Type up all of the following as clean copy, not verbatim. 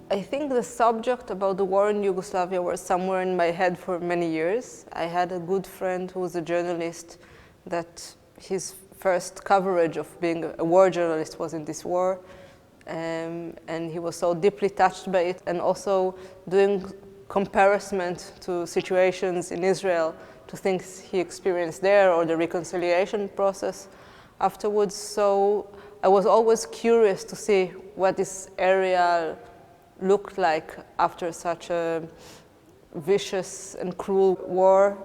I think the subject about the war in Yugoslavia was somewhere in my head for many years. I had a good friend who was a journalist that his first coverage of being a war journalist was in this war. And he was so deeply touched by it, and also doing comparison to situations in Israel to things he experienced there or the reconciliation process afterwards. So I was always curious to see what this area looked like after such a vicious and cruel war.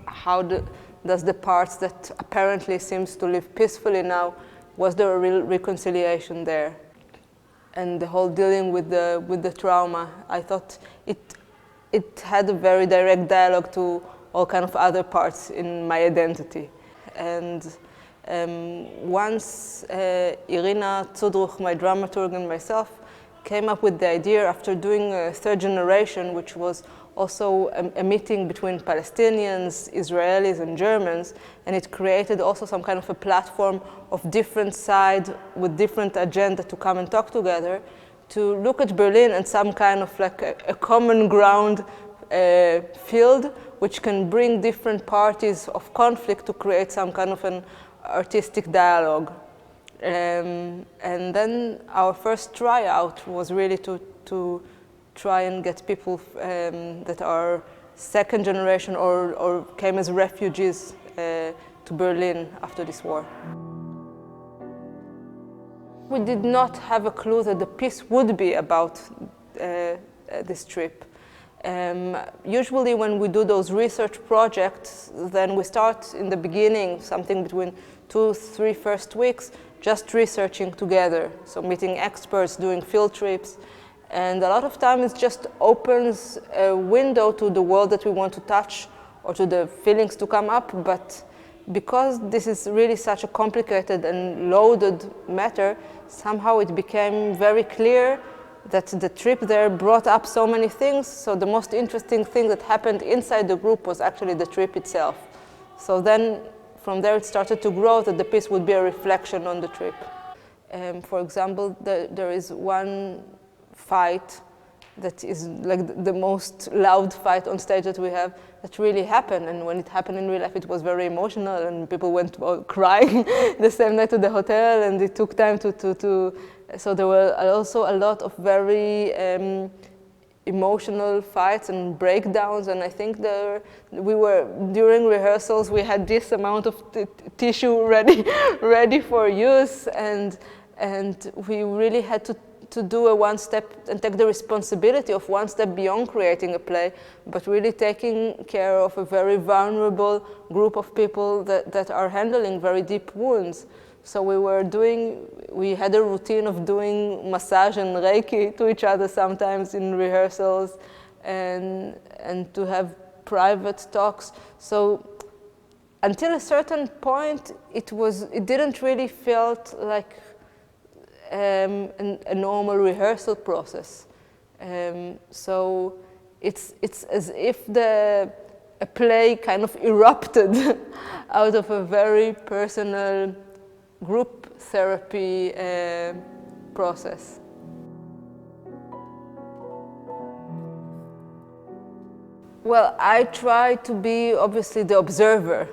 How does the parts that apparently seems to live peacefully now, was there a real reconciliation there? And the whole dealing with the trauma, I thought it had a very direct dialogue to all kind of other parts in my identity. And once Irina Zudruch, my dramaturg, and myself came up with the idea after doing a third generation, which was also a meeting between Palestinians, Israelis, and Germans, and it created also some kind of a platform of different sides with different agenda to come and talk together, to look at Berlin and some kind of like a common ground field which can bring different parties of conflict to create some kind of an artistic dialogue. And then our first tryout was really to try and get people that are second generation or came as refugees to Berlin after this war. We did not have a clue that the piece would be about this trip. Usually when we do those research projects, then we start in the beginning, something between 2-3 first weeks, just researching together. So meeting experts, doing field trips. And a lot of times it just opens a window to the world that we want to touch or to the feelings to come up. But because this is really such a complicated and loaded matter, somehow it became very clear that the trip there brought up so many things. So the most interesting thing that happened inside the group was actually the trip itself. So then from there it started to grow that the piece would be a reflection on the trip. For example, there is one fight that is like the most loud fight on stage that we have that really happened, and when it happened in real life it was very emotional and people went crying the same night to the hotel, and it took time to so there were also a lot of very emotional fights and breakdowns, and I think we were during rehearsals we had this amount of tissue ready for use, and we really had to do a one step and take the responsibility of one step beyond creating a play, but really taking care of a very vulnerable group of people that are handling very deep wounds. So we had a routine of doing massage and Reiki to each other sometimes in rehearsals, and to have private talks. So until a certain point, it didn't really felt like a normal rehearsal process. So it's as if a play kind of erupted out of a very personal group therapy process. Well, I try to be obviously the observer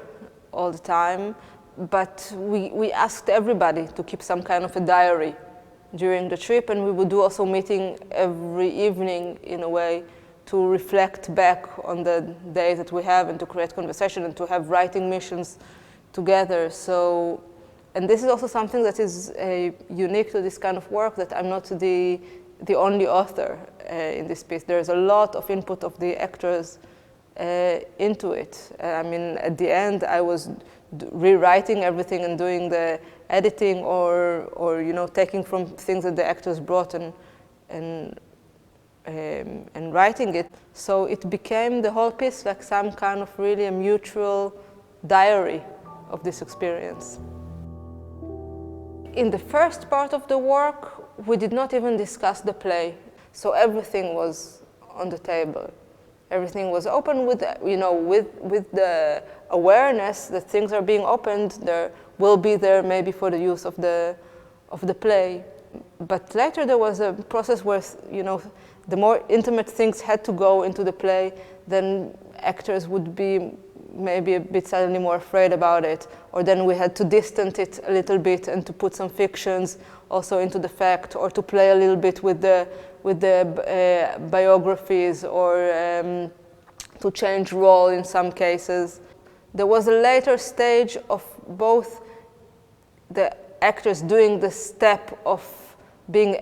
all the time, but we asked everybody to keep some kind of a diary during the trip, and we would do also meeting every evening in a way to reflect back on the days that we have and to create conversation and to have writing missions together. So, and this is also something that is unique to this kind of work, that I'm not the only author in this piece. There's a lot of input of the actors into it. I mean, at the end, I was rewriting everything and doing the editing or taking from things that the actors brought and writing it. So it became the whole piece like some kind of really a mutual diary of this experience. In the first part of the work, we did not even discuss the play. So everything was on the table. Everything was open with the awareness that things are being opened. There will be there maybe for the use of the play. But later there was a process where the more intimate things had to go into the play, then actors would be maybe a bit suddenly more afraid about it, or then we had to distance it a little bit and to put some fictions also into the fact, or to play a little bit with the biographies, or to change role in some cases. There was a later stage of both the actors doing the step of being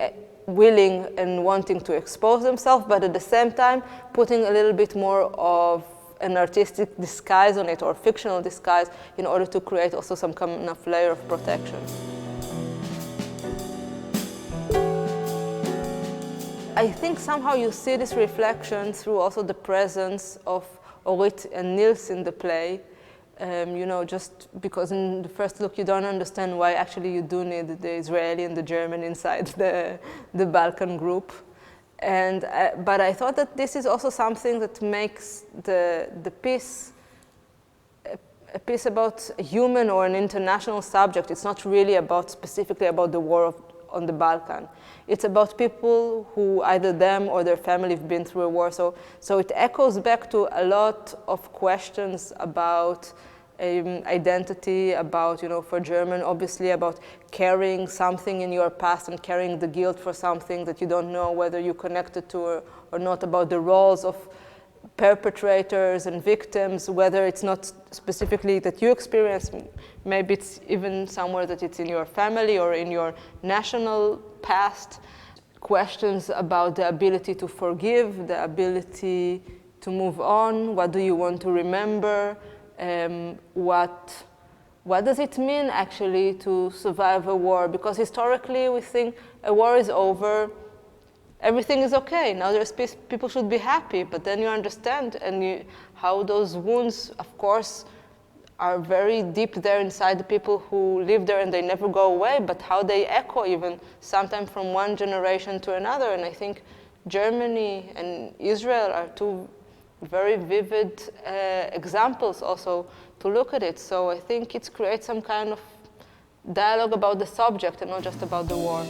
willing and wanting to expose themselves, but at the same time putting a little bit more of an artistic disguise on it, or fictional disguise, in order to create also some kind of layer of protection. I think somehow you see this reflection through also the presence of Orit and Nils in the play. Just because in the first look you don't understand why actually you do need the Israeli and the German inside the Balkan group. But I thought that this is also something that makes the piece a piece about a human or an international subject. It's not really specifically about the war on the Balkan. It's about people who either them or their family have been through a war. So it echoes back to a lot of questions about identity, about, for German, obviously about carrying something in your past and carrying the guilt for something that you don't know whether you're connected to or not, about the roles of perpetrators and victims, whether it's not specifically that you experience, maybe it's even somewhere that it's in your family or in your national past. Questions about the ability to forgive, the ability to move on, what do you want to remember, what does it mean actually to survive a war? Because historically we think a war is over, everything is okay, now there's peace, people should be happy, but then you understand how those wounds, of course, are very deep there inside the people who live there and they never go away, but how they echo even sometimes from one generation to another. And I think Germany and Israel are two very vivid examples also to look at it. So I think it creates some kind of dialogue about the subject and not just about the war.